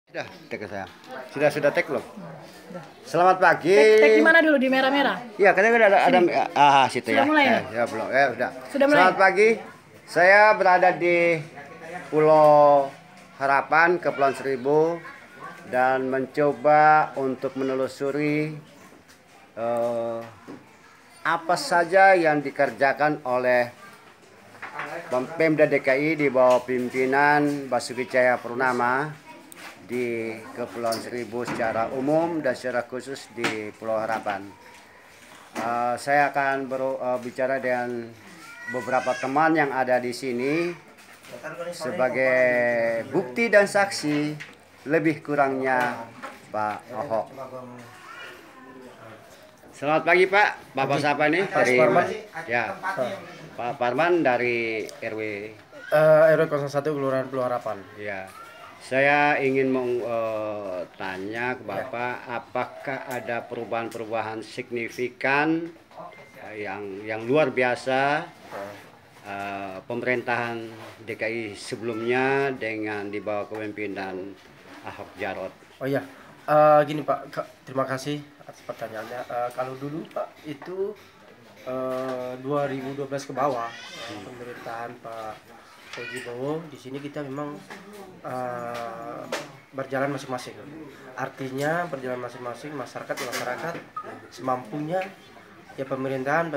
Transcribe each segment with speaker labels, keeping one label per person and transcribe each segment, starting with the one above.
Speaker 1: Sudah, tek saya. Sudah tek belum?
Speaker 2: Udah.
Speaker 1: Selamat pagi.
Speaker 2: Tek di mana dulu, di merah-merah?
Speaker 1: Iya, katanya kan ada situ
Speaker 2: Sudah
Speaker 1: ya.
Speaker 2: mulai ya?
Speaker 1: Ya, belum. Ya, sudah.
Speaker 2: Sudah mulai?
Speaker 1: Selamat pagi. Saya berada di Pulau Harapan, Kepulauan Seribu dan mencoba untuk menelusuri apa saja yang dikerjakan oleh Pemda DKI di bawah pimpinan Basuki Cahayapurnama di Kepulauan Seribu secara umum dan secara khusus di Pulau Harapan. Saya akan bicara dengan beberapa teman yang ada di sini sebagai bukti dan saksi lebih kurangnya Pak Ahok. Selamat pagi Pak. Bapak siapa ini? Dari ya. Pak Parman dari RW
Speaker 3: RW 01 Kelurahan Pulau Harapan.
Speaker 1: Ya. Saya ingin tanya ke Bapak, apakah ada perubahan-perubahan signifikan yang luar biasa pemerintahan DKI sebelumnya dengan di bawah kepemimpinan Ahok Jarot?
Speaker 3: Oh iya, gini Pak, terima kasih atas pertanyaannya. Kalau dulu Pak itu 2012 ke bawah pemerintahan Pak Sojibowo, di sini kita memang berjalan masing-masing. Artinya berjalan masing-masing, masyarakat semampunya. Ya pemerintahan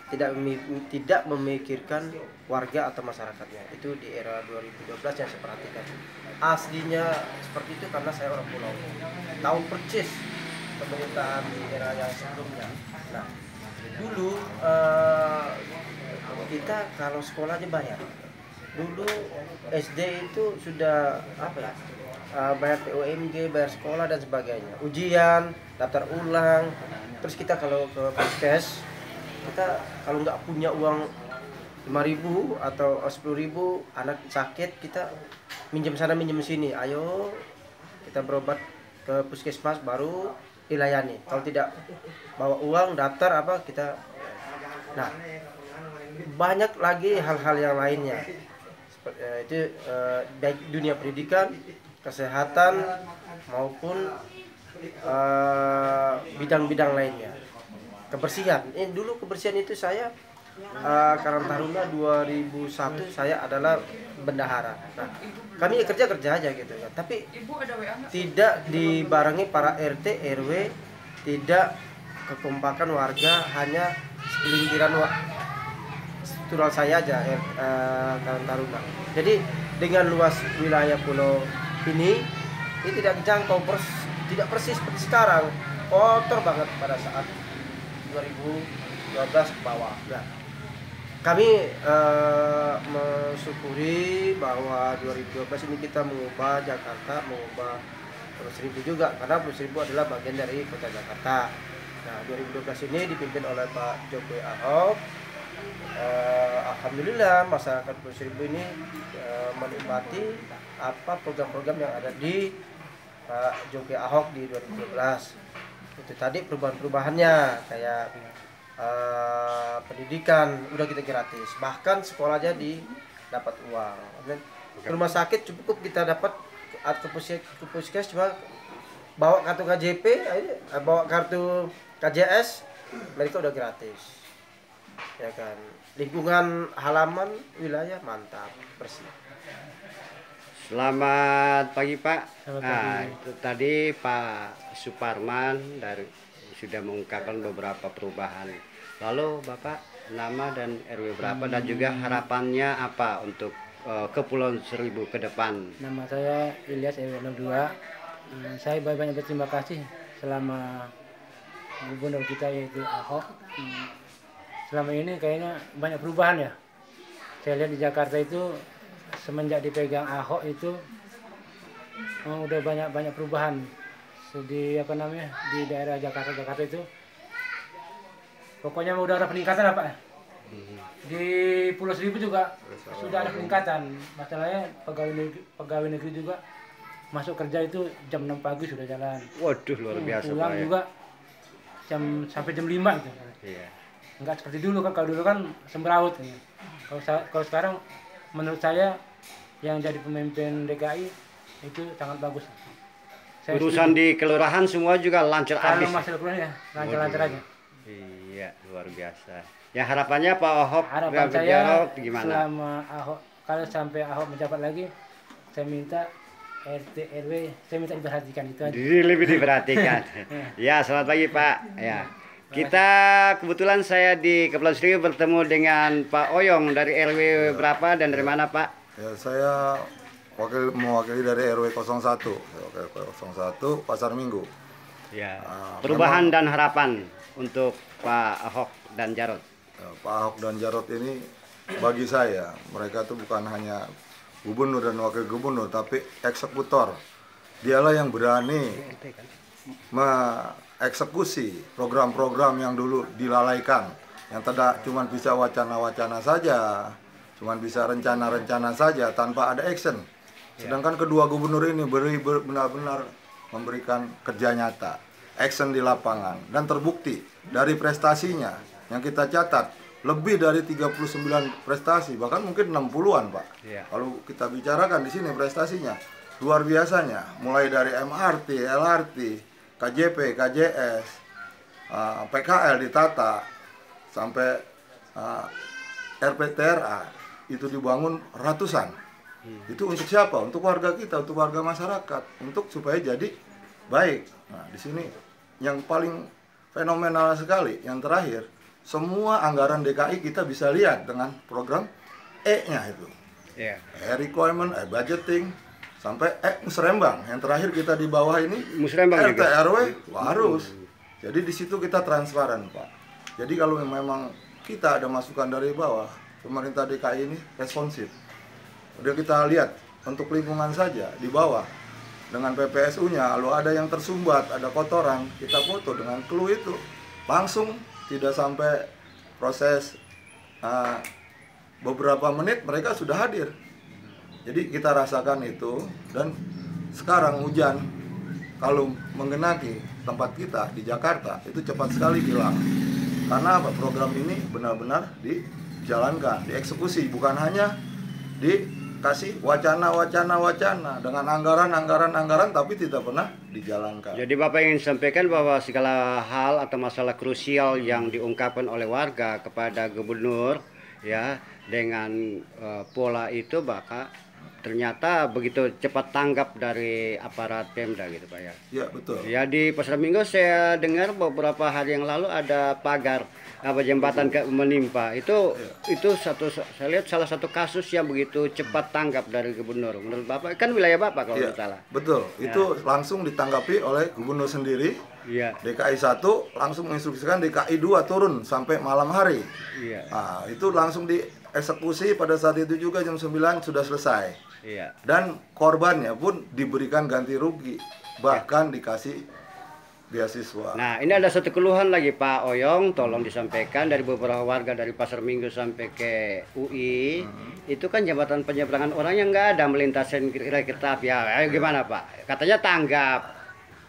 Speaker 3: tidak memikirkan warga atau masyarakatnya. Itu di era 2012 yang saya perhatikan. Aslinya seperti itu karena saya orang pulau. Tahu persis pemerintahan di era yang sebelumnya. Nah, dulu kita kalau sekolah aja bayar. Dulu SD itu sudah bayar PUMG, bayar sekolah dan sebagainya, ujian, daftar ulang. Terus kita kalau ke puskes, kita kalau nggak punya uang 5.000 atau 10.000, anak sakit, kita minjem sana minjem sini, ayo kita berobat ke puskesmas baru dilayani. Kalau tidak bawa uang, daftar kita. Nah, banyak lagi hal-hal yang lainnya. Itu baik dunia pendidikan, kesehatan maupun bidang-bidang lainnya. Kebersihan. Dulu kebersihan itu saya Karang Taruna 2001 saya adalah bendahara. Nah, kami kerja aja gitu kan. Tapi tidak dibarengi para RT RW, tidak kekompakan warga, hanya segelintiran struktural saya aja Karang Taruna. Jadi dengan luas wilayah pulau ini tidak dijangkau tidak persis seperti sekarang, kotor banget pada saat 2012 ke bawah. Nah, kami mensyukuri bahwa 2012 ini kita mengubah Jakarta, mengubah Pulau Seribu juga, karena Pulau Seribu adalah bagian dari kota Jakarta. Nah, 2012 ini dipimpin oleh Pak Jokowi Ahok. Alhamdulillah masyarakat Pulau Seribu ini menikmati program-program yang ada di Pak Jokowi Ahok di 2012. Itu tadi perubahan-perubahannya kayak pendidikan udah kita gratis, bahkan sekolah aja dapat uang. Ke rumah sakit cukup kita dapat ke puskes cuma bawa kartu KJP, bawa kartu KJS, mereka udah gratis. Ya kan, lingkungan halaman wilayah mantap, bersih.
Speaker 1: Selamat pagi Pak.
Speaker 3: Selamat pagi.
Speaker 1: Itu tadi Pak Suparman sudah mengungkapkan beberapa perubahan. Lalu Bapak nama dan RW berapa dan juga harapannya apa untuk Kepulauan Seribu ke depan?
Speaker 4: Nama saya Ilyas RW 02. Saya banyak berterima kasih selama gubernur kita yaitu Ahok. Selama ini kayaknya banyak perubahan ya. Saya lihat di Jakarta itu semenjak dipegang Ahok itu udah banyak perubahan di di daerah Jakarta itu. Pokoknya udah ada peningkatan apa? Di Pulau Seribu juga sudah ada peningkatan. Masalahnya pegawai negeri juga masuk kerja itu jam 6 pagi sudah jalan.
Speaker 1: Waduh, luar biasa
Speaker 4: pulang
Speaker 1: Pak ya.
Speaker 4: juga sampai jam 5 gitu.
Speaker 1: Iya.
Speaker 4: Enggak seperti dulu kan, kalau dulu kan sembraut ya. Kalau sekarang menurut saya yang jadi pemimpin DKI itu sangat bagus.
Speaker 1: Urusan di kelurahan semua juga lancar
Speaker 4: kalau
Speaker 1: habis.
Speaker 4: masalah kelurahan ya lancar-lancar aja.
Speaker 1: Iya, luar biasa. Ya harapannya Pak Ahok
Speaker 4: Harapan
Speaker 1: dan
Speaker 4: saya
Speaker 1: Jarot gimana?
Speaker 4: selama Ahok, kalau sampai Ahok menjabat lagi, saya minta RT RW saya minta diperhatikan itu aja.
Speaker 1: Lebih diperhatikan. Ya, selamat pagi Pak. Ya. Kita kebetulan saya di Kepulauan Seribu bertemu dengan Pak Oyong dari RW berapa dan dari mana Pak?
Speaker 5: Ya, saya mewakili dari RW 01, RW 01 Pasar Minggu.
Speaker 1: Ya. Perubahan dan harapan untuk Pak Ahok dan Jarot.
Speaker 5: Ya, Pak Ahok dan Jarot ini bagi saya mereka tuh bukan hanya gubernur dan wakil gubernur, tapi eksekutor. Dialah yang berani mengeksekusi program-program yang dulu dilalaikan, yang tidak cuma bisa wacana-wacana saja, cuma bisa rencana-rencana saja tanpa ada action. Sedangkan kedua gubernur ini benar-benar memberikan kerja nyata, action di lapangan, dan terbukti dari prestasinya yang kita catat lebih dari 39 prestasi, bahkan mungkin 60-an Pak. Kalau kita bicarakan di sini prestasinya luar biasanya, mulai dari MRT, LRT, KJP, KJS, PKL ditata, sampai RPTRA itu dibangun ratusan. Itu untuk siapa? Untuk warga kita, untuk warga masyarakat, untuk supaya jadi baik. Nah, di sini yang paling fenomenal sekali, yang terakhir, semua anggaran DKI kita bisa lihat dengan program E-nya itu. Requirement, budgeting, sampai musrembang. Yang terakhir kita di bawah ini
Speaker 1: Musrembang
Speaker 5: RT RW harus. Jadi di situ kita transparan Pak. Jadi kalau memang kita ada masukan dari bawah, pemerintah DKI ini responsif. Udah kita lihat untuk lingkungan saja di bawah dengan PPSU-nya, kalau ada yang tersumbat, ada kotoran, kita foto dengan clue itu langsung, tidak sampai proses beberapa menit mereka sudah hadir. Jadi kita rasakan itu, dan sekarang hujan kalau mengenaki tempat kita di Jakarta itu cepat sekali hilang. Karena apa? Program ini benar-benar dijalankan, dieksekusi, bukan hanya dikasih wacana dengan anggaran tapi tidak pernah dijalankan.
Speaker 1: Jadi Bapak ingin sampaikan bahwa segala hal atau masalah krusial yang diungkapkan oleh warga kepada gubernur ya dengan pola itu Bapak ternyata begitu cepat tanggap dari aparat Pemda gitu Pak ya.
Speaker 5: Iya betul.
Speaker 1: Ya di Pasar Minggu saya dengar beberapa hari yang lalu ada pagar jembatan menimpa. Itu saya lihat salah satu kasus yang begitu cepat tanggap dari gubernur. Menurut Bapak kan wilayah Bapak kalau tidak salah.
Speaker 5: Betul. Ya. Itu langsung ditanggapi oleh gubernur sendiri.
Speaker 1: Iya.
Speaker 5: DKI 1 langsung menginstruksikan DKI 2 turun sampai malam hari.
Speaker 1: Iya.
Speaker 5: Nah, itu langsung dieksekusi pada saat itu juga jam 9 sudah selesai.
Speaker 1: Iya.
Speaker 5: Dan korbannya pun diberikan ganti rugi, bahkan dikasih beasiswa.
Speaker 1: Nah, ini ada satu keluhan lagi Pak Oyong, tolong disampaikan dari beberapa warga dari Pasar Minggu sampai ke UI. Itu kan jembatan penyeberangan orang yang nggak ada melintasin kereta api. Ya, gimana Pak? Katanya tanggap.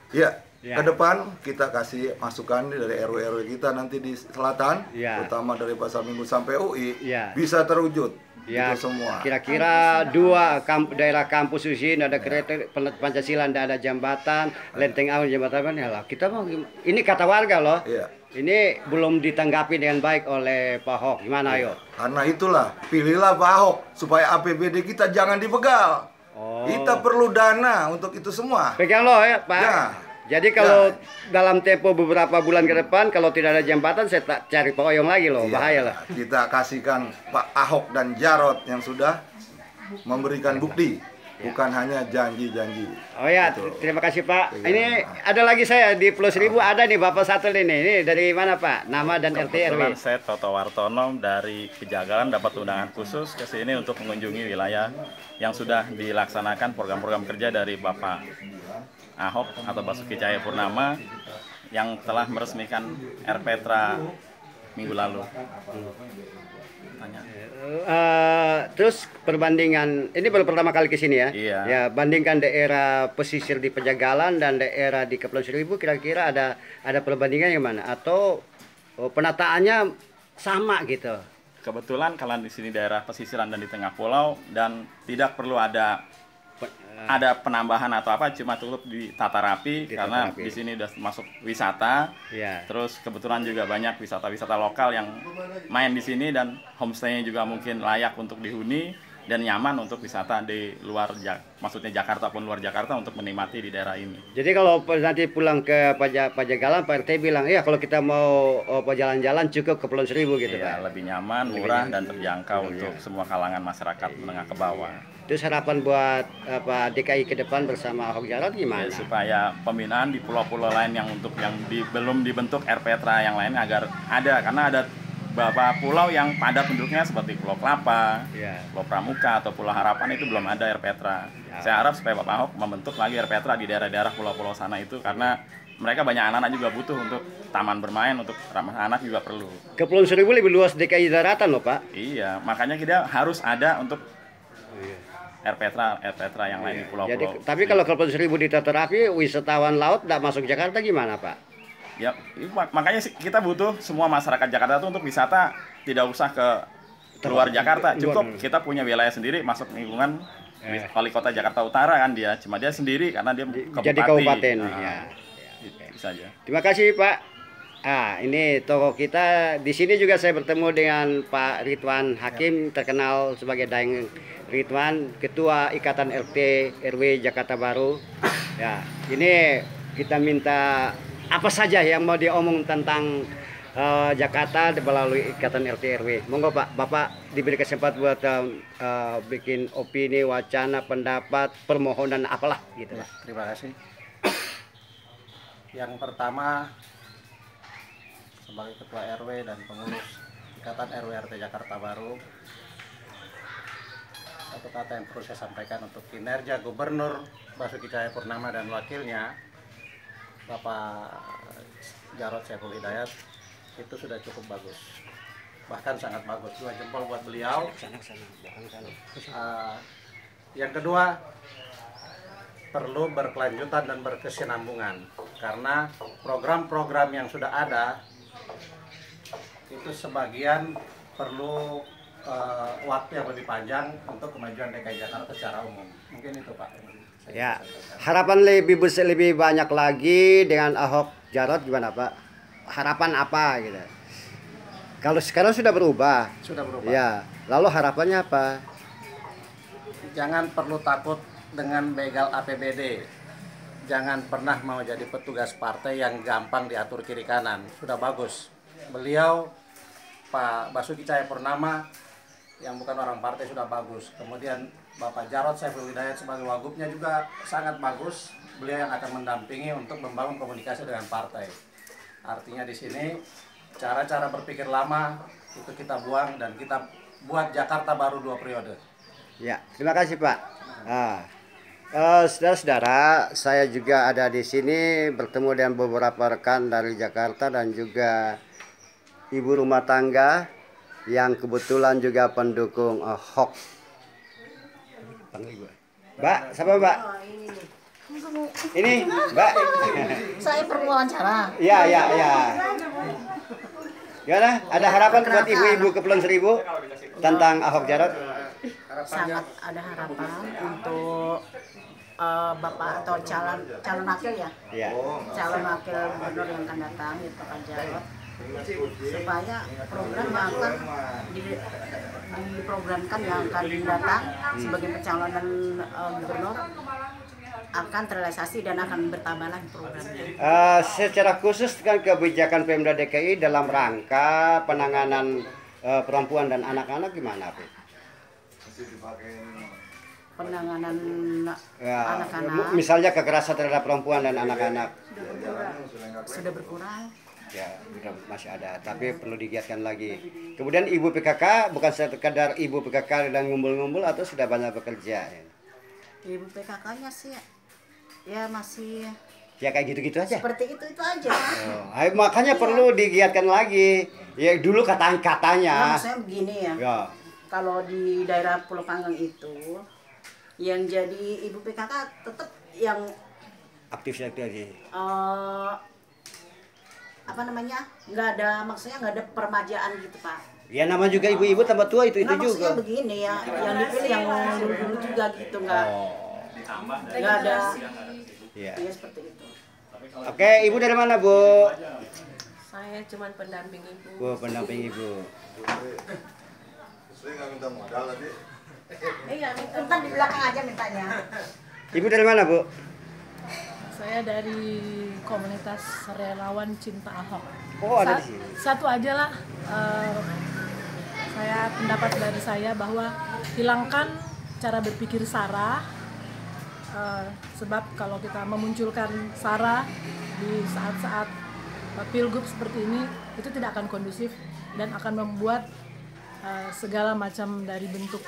Speaker 5: Ya. Ke depan kita kasih masukan dari RW-RW kita nanti di selatan, terutama dari Pasar Minggu sampai UI, bisa terwujud.
Speaker 1: Ya,
Speaker 5: itu semua.
Speaker 1: Kira-kira daerah kampus usin ada kereta Pancasila, ada jembatan, Lenteng Agung jembatan ya lah. Kita mau ini kata warga loh. Ini belum ditanggapi dengan baik oleh Pak Ahok. Gimana ayo?
Speaker 5: Karena itulah pilihlah Pak Ahok supaya APBD kita jangan dibegal. Kita perlu dana untuk itu semua.
Speaker 1: Pegang loh ya Pak. Ya. Jadi kalau dalam tempo beberapa bulan ke depan kalau tidak ada jembatan saya tak cari Pak Oyong lagi loh, bahaya lah.
Speaker 5: Kita kasihkan Pak Ahok dan Jarot yang sudah memberikan bukti, bukan hanya janji-janji.
Speaker 1: Oh ya, terima kasih Pak. Ini ada lagi saya di Pulau Seribu ada nih Bapak satu ini dari mana Pak? Nama dan RT RW.
Speaker 6: Saya Toto Wartono dari Pejagalan dapat undangan khusus ke sini untuk mengunjungi wilayah yang sudah dilaksanakan program-program kerja dari Bapak Ahok atau Basuki Cahayapurnama yang telah meresmikan RPTRA minggu lalu.
Speaker 1: Terus perbandingan ini baru pertama kali ke sini ya?
Speaker 6: Iya.
Speaker 1: Ya, bandingkan daerah pesisir di Pejagalan dan daerah di Kepulauan Seribu kira-kira ada perbandingan yang mana atau penataannya sama gitu?
Speaker 6: Kebetulan kalau di sini daerah pesisiran dan di tengah pulau dan tidak perlu ada ada penambahan atau apa, cuma cukup ditata rapi karena di sini udah masuk wisata.
Speaker 1: Ya.
Speaker 6: Terus kebetulan juga banyak wisata-wisata lokal yang main di sini dan homestay-nya juga mungkin layak untuk dihuni dan nyaman untuk wisata di luar maksudnya Jakarta pun luar Jakarta untuk menikmati di daerah ini.
Speaker 1: Jadi kalau nanti pulang ke Pajagalan, Pak RT bilang, ya kalau kita mau jalan-jalan cukup ke Kepulauan Seribu gitu,
Speaker 6: Iya,
Speaker 1: Pak.
Speaker 6: lebih nyaman, murah dan terjangkau untuk semua kalangan masyarakat menengah ke bawah.
Speaker 1: Terus harapan buat DKI ke depan bersama Ahok Jarot gimana?
Speaker 6: Ya, supaya pembinaan di pulau-pulau lain yang belum dibentuk RPTRA yang lain agar ada, karena ada beberapa pulau yang padat penduduknya seperti Pulau Kelapa, Pulau Pramuka atau Pulau Harapan itu belum ada RPTRA. Saya harap supaya Bapak Ahok membentuk lagi RPTRA di daerah-daerah pulau-pulau sana itu karena mereka banyak anak-anak juga butuh untuk taman bermain, untuk ramah anak juga perlu.
Speaker 1: Kepulauan Seribu lebih luas DKI daratan loh, Pak.
Speaker 6: Iya, makanya kita harus ada untuk RPTRA yang lain di pulau-pulau.
Speaker 1: Jadi, tapi kalau Kepulauan Seribu ditata rapi, wisatawan laut tidak masuk Jakarta gimana, Pak?
Speaker 6: Ya, makanya kita butuh semua masyarakat Jakarta itu untuk wisata tidak usah ke luar Jakarta, cukup kita punya wilayah sendiri masuk lingkungan wali kota Jakarta Utara kan dia, cuma dia sendiri karena dia
Speaker 1: jadi kabupaten.
Speaker 6: Itu saja.
Speaker 1: Terima kasih Pak. Ini tokoh kita di sini juga saya bertemu dengan Pak Ridwan Hakim, terkenal sebagai Daeng Ridwan, Ketua Ikatan RT RW Jakarta Baru. Ya, ini kita minta apa saja yang mau diomong tentang Jakarta melalui Ikatan RT RW. Monggo Pak, Bapak diberi kesempatan buat bikin opini, wacana, pendapat, permohonan apalah gitu.
Speaker 7: Ya, terima kasih. Yang pertama, sebagai Ketua RW dan pengurus Ikatan RW RT Jakarta Baru, satu kata yang perlu saya sampaikan untuk kinerja Gubernur Basuki Cahayapurnama dan wakilnya Bapak Jarod Saiful Hidayat itu sudah cukup bagus, bahkan sangat bagus. 2 jempol buat beliau. Yang kedua, perlu berkelanjutan dan berkesinambungan karena program-program yang sudah ada itu sebagian perlu waktu yang lebih panjang untuk kemajuan DKI Jakarta secara umum. Mungkin itu Pak.
Speaker 1: Ya, harapan lebih besar, lebih banyak lagi dengan Ahok Jarot gimana Pak? Harapan apa gitu? Kalau sekarang sudah berubah.
Speaker 7: Sudah berubah.
Speaker 1: Ya, lalu harapannya apa?
Speaker 7: Jangan perlu takut dengan begal APBD. Jangan pernah mau jadi petugas partai yang gampang diatur kiri kanan. Sudah bagus. Beliau Pak Basuki Cahayapurnama yang bukan orang partai sudah bagus. Kemudian Bapak Jarod Saiful Hidayat sebagai wagubnya juga sangat bagus. Beliau yang akan mendampingi untuk membangun komunikasi dengan partai. Artinya di sini cara-cara berpikir lama itu kita buang dan kita buat Jakarta Baru 2 periode.
Speaker 1: Ya, terima kasih Pak. Saudara-saudara, saya juga ada di sini bertemu dengan beberapa rekan dari Jakarta dan juga ibu rumah tangga yang kebetulan juga pendukung Ahok. Mbak, siapa Mbak? Ini Mbak.
Speaker 2: Saya perlu wawancara.
Speaker 1: Ya. Gimana? Ada harapan buat ibu-ibu Kepulauan Seribu tentang Ahok Jarot?
Speaker 2: Sangat ada harapan untuk Bapak atau calon wakil ya.
Speaker 1: Iya.
Speaker 2: Calon wakil gubernur yang akan datang itu Pak Jarot, supaya program yang akan diprogramkan yang akan datang sebagai pencalonan gubernur akan terrealisasi dan akan bertambah lagi programnya.
Speaker 1: Secara khusus kan kebijakan Pemda DKI dalam rangka penanganan perempuan dan anak-anak gimana, Bu?
Speaker 2: Penanganan
Speaker 1: Ya,
Speaker 2: anak-anak
Speaker 1: misalnya kekerasan terhadap perempuan dan anak-anak
Speaker 2: sudah berkurang.
Speaker 1: ya masih ada, tapi perlu digiatkan lagi. Kemudian ibu PKK bukan sekadar ibu PKK dan ngumpul-ngumpul atau sudah banyak bekerja?
Speaker 2: Ibu PKK-nya sih ya masih
Speaker 1: Ya kayak gitu-gitu aja.
Speaker 2: seperti itu aja.
Speaker 1: Makanya perlu digiatkan lagi. Ya dulu katanya.
Speaker 2: Nah, maksudnya begini ya. Kalau di daerah Pulau Panggang itu yang jadi ibu PKK tetap yang
Speaker 1: aktif lagi.
Speaker 2: Apa namanya, nggak ada, maksudnya nggak ada permajaan gitu Pak.
Speaker 1: Ya nama juga ibu-ibu tambah tua itu
Speaker 2: Nah,
Speaker 1: juga.
Speaker 2: maksudnya begini ya, yang dipilih yang dulu-dulu juga gitu, nggak nggak ada.
Speaker 1: Iya.
Speaker 2: Ya seperti itu.
Speaker 1: Oke, Ibu dari mana, Bu?
Speaker 8: Saya cuma pendamping ibu.
Speaker 1: Bu, pendamping Ibu.
Speaker 5: Saya nggak minta modal tadi.
Speaker 2: Iya, entar di belakang aja mintanya.
Speaker 1: Ibu dari mana, Bu?
Speaker 8: Saya dari komunitas relawan Cinta Ahok.
Speaker 1: Oh, ada di sini.
Speaker 8: Satu aja lah. Saya pendapat dari saya bahwa hilangkan cara berpikir SARA. Sebab kalau kita memunculkan SARA di saat-saat pilgub seperti ini, itu tidak akan kondusif dan akan membuat segala macam dari bentuk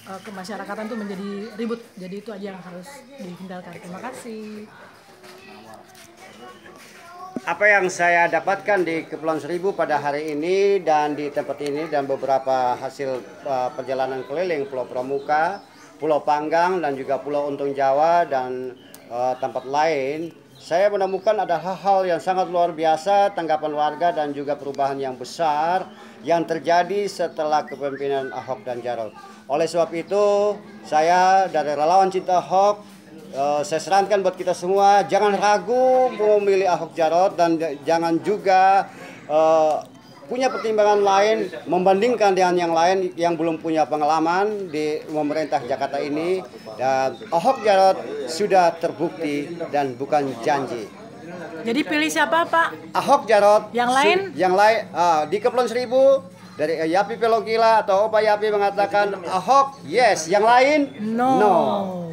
Speaker 8: kemasyarakatan itu menjadi ribut. Jadi itu aja yang harus dihindarkan. Terima kasih.
Speaker 1: Apa yang saya dapatkan di Kepulauan Seribu pada hari ini dan di tempat ini dan beberapa hasil perjalanan keliling Pulau Pramuka, Pulau Panggang dan juga Pulau Untung Jawa dan tempat lain, saya menemukan ada hal-hal yang sangat luar biasa, tanggapan warga dan juga perubahan yang besar yang terjadi setelah kepemimpinan Ahok dan Jarot. Oleh sebab itu, saya dari relawan Cinta Ahok, saya sarankan buat kita semua, jangan ragu memilih Ahok Jarot dan jangan juga punya pertimbangan lain membandingkan dengan yang lain yang belum punya pengalaman di pemerintah Jakarta ini. Dan Ahok Jarot sudah terbukti dan bukan janji.
Speaker 8: Jadi pilih siapa, Pak?
Speaker 1: Ahok Jarot.
Speaker 8: Yang lain?
Speaker 1: Yang lain di Kepulauan Seribu dari Yapi Pelogila atau Opa Yapi mengatakan Ahok yes, yang lain
Speaker 8: No.